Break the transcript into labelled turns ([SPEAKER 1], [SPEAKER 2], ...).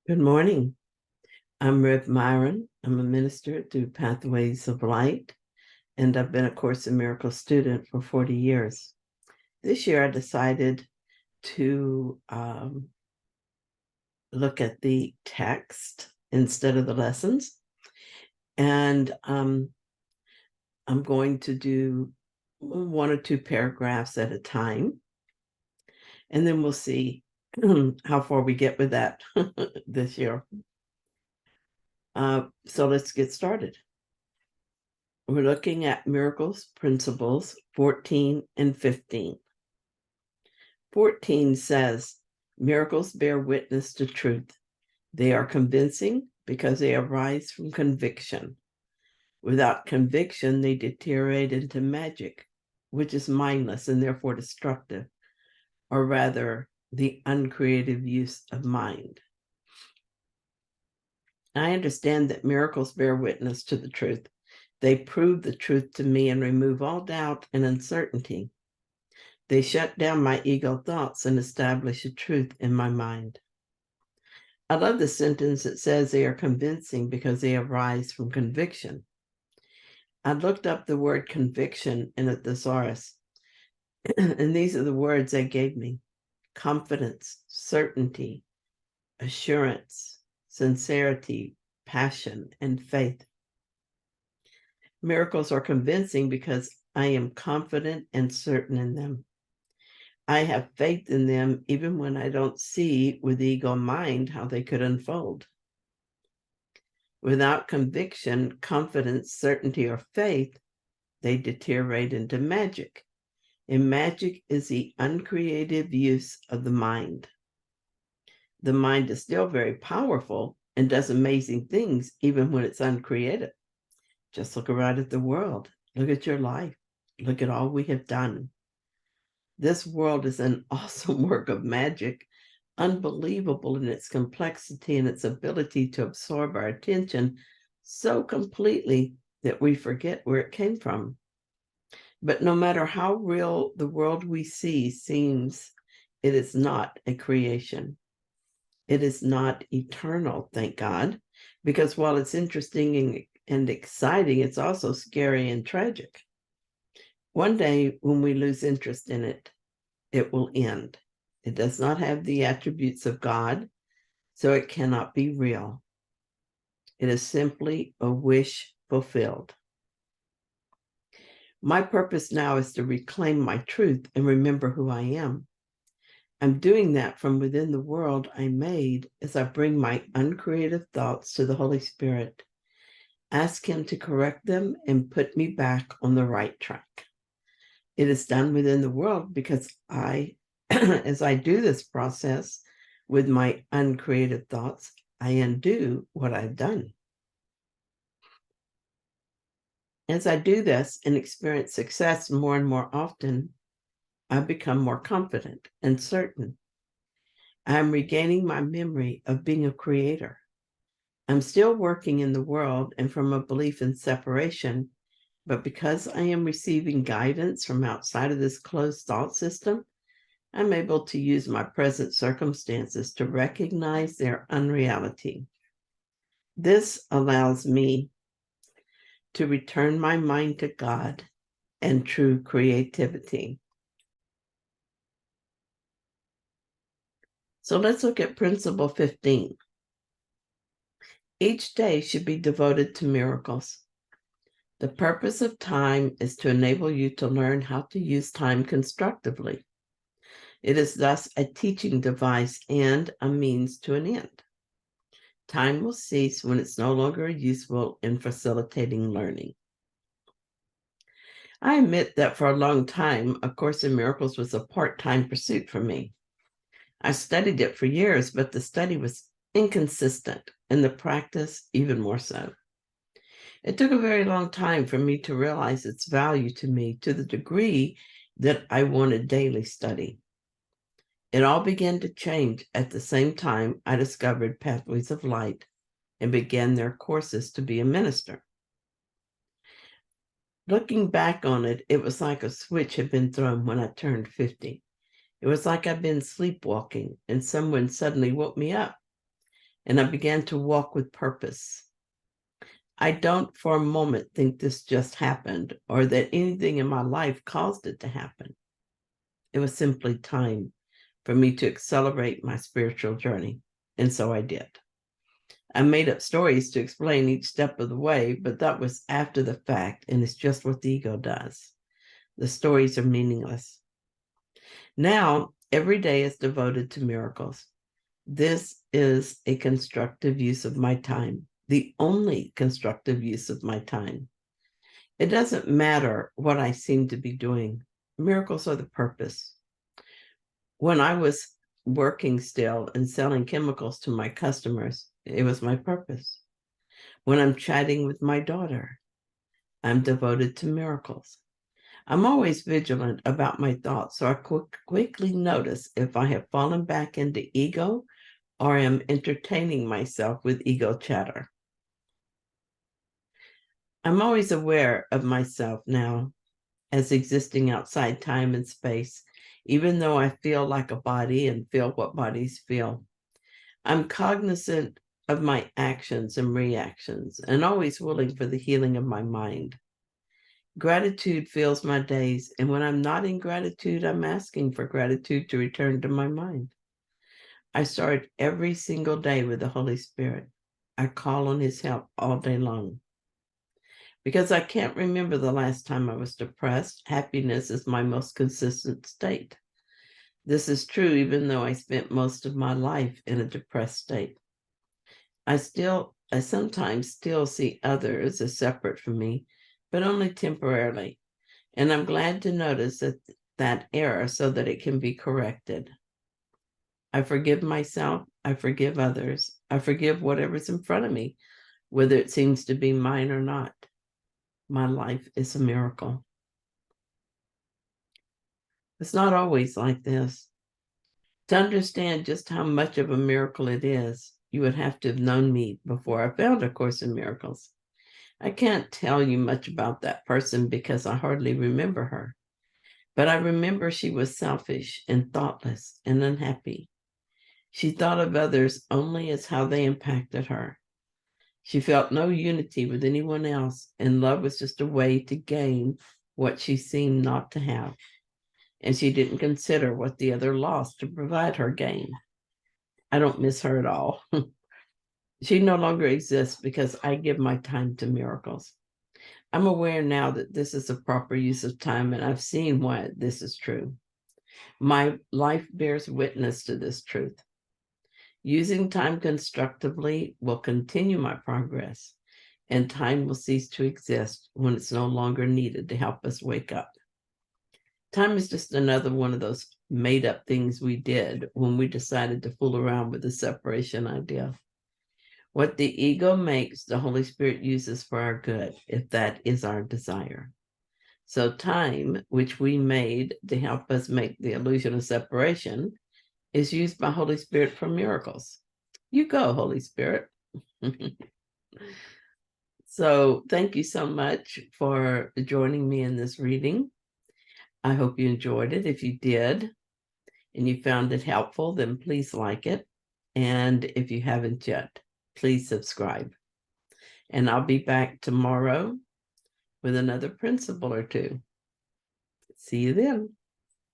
[SPEAKER 1] Good morning. I'm Rev Myron. I'm a minister through Pathways of Light, and I've been a Course in Miracles student for 40 years. This year, I decided to look at the text instead of the lessons, and I'm going to do one or two paragraphs at a time, and then we'll see how far we get with that this year. So let's get started. We're looking at Miracles Principles 14 and 15. 14 says, miracles bear witness to truth. They are convincing because they arise from conviction. Without conviction, they deteriorate into magic, which is mindless and therefore destructive, or rather, the uncreative use of mind. I understand that miracles bear witness to the truth. They prove the truth to me and remove all doubt and uncertainty. They shut down my ego thoughts and establish a truth in my mind. I love the sentence that says they are convincing because they arise from conviction. I looked up the word conviction in a thesaurus, and these are the words they gave me: confidence, certainty, assurance, sincerity, passion, and faith. Miracles are convincing because I am confident and certain in them. I have faith in them even when I don't see with the ego mind how they could unfold. Without conviction, confidence, certainty, or faith, they deteriorate into magic. And magic is the uncreative use of the mind. The mind is still very powerful and does amazing things even when it's uncreative. Just look around at the world. Look at your life. Look at all we have done. This world is an awesome work of magic, unbelievable in its complexity and its ability to absorb our attention so completely that we forget where it came from. But no matter how real the world we see seems, it is not a creation. It is not eternal, thank God, because while it's interesting and exciting, it's also scary and tragic. One day, when we lose interest in it, it will end. It does not have the attributes of God, so it cannot be real. It is simply a wish fulfilled. My purpose now is to reclaim my truth and remember who I am. I'm doing that from within the world I made as I bring my uncreative thoughts to the Holy Spirit. Ask Him to correct them and put me back on the right track. It is done within the world because as I do this process with my uncreative thoughts, I undo what I've done. As I do this and experience success more and more often, I become more confident and certain. I'm regaining my memory of being a creator. I'm still working in the world and from a belief in separation, but because I am receiving guidance from outside of this closed thought system, I'm able to use my present circumstances to recognize their unreality. This allows me to return my mind to God and true creativity. So let's look at Principle 15. Each day should be devoted to miracles. The purpose of time is to enable you to learn how to use time constructively. It is thus a teaching device and a means to an end. Time will cease when it's no longer useful in facilitating learning. I admit that for a long time, A Course in Miracles was a part-time pursuit for me. I studied it for years, but the study was inconsistent and the practice even more so. It took a very long time for me to realize its value to me to the degree that I wanted daily study. It all began to change at the same time I discovered Pathways of Light and began their courses to be a minister. Looking back on it, it was like a switch had been thrown when I turned 50. It was like I'd been sleepwalking and someone suddenly woke me up. and I began to walk with purpose. I don't for a moment think this just happened or that anything in my life caused it to happen. It was simply time for me to accelerate my spiritual journey, and so I did. I made up stories to explain each step of the way, but that was after the fact, and it's just what the ego does. The stories are meaningless. Now, every day is devoted to miracles. This is a constructive use of my time, the only constructive use of my time. It doesn't matter what I seem to be doing. Miracles are the purpose. When I was working still and selling chemicals to my customers, it was my purpose. When I'm chatting with my daughter, I'm devoted to miracles. I'm always vigilant about my thoughts, so I quickly notice if I have fallen back into ego or am entertaining myself with ego chatter. I'm always aware of myself now as existing outside time and space, even though I feel like a body and feel what bodies feel. I'm cognizant of my actions and reactions and always willing for the healing of my mind. Gratitude fills my days, and when I'm not in gratitude, I'm asking for gratitude to return to my mind. I start every single day with the Holy Spirit. I call on his help all day long. Because I can't remember the last time I was depressed, happiness is my most consistent state. This is true even though I spent most of my life in a depressed state. I sometimes still see others as separate from me, but only temporarily. And I'm glad to notice that error so that it can be corrected. I forgive myself. I forgive others. I forgive whatever's in front of me, whether it seems to be mine or not. My life is a miracle. It's not always like this. To understand just how much of a miracle it is, you would have to have known me before I found A Course in Miracles. I can't tell you much about that person because I hardly remember her. But I remember she was selfish and thoughtless and unhappy. She thought of others only as how they impacted her. She felt no unity with anyone else, and love was just a way to gain what she seemed not to have. And she didn't consider what the other lost to provide her gain. I don't miss her at all. She no longer exists because I give my time to miracles. I'm aware now that this is a proper use of time, and I've seen why this is true. My life bears witness to this truth. Using time constructively will continue my progress, and time will cease to exist when it's no longer needed to help us wake up. Time is just another one of those made-up things we did when we decided to fool around with the separation idea. What the ego makes, the Holy Spirit uses for our good, if that is our desire. So time, which we made to help us make the illusion of separation, is used by Holy Spirit for miracles. You go, Holy Spirit. So thank you so much for joining me in this reading. I hope you enjoyed it. If you did and you found it helpful, then please like it. And if you haven't yet, please subscribe. And I'll be back tomorrow with another principle or two. See you then.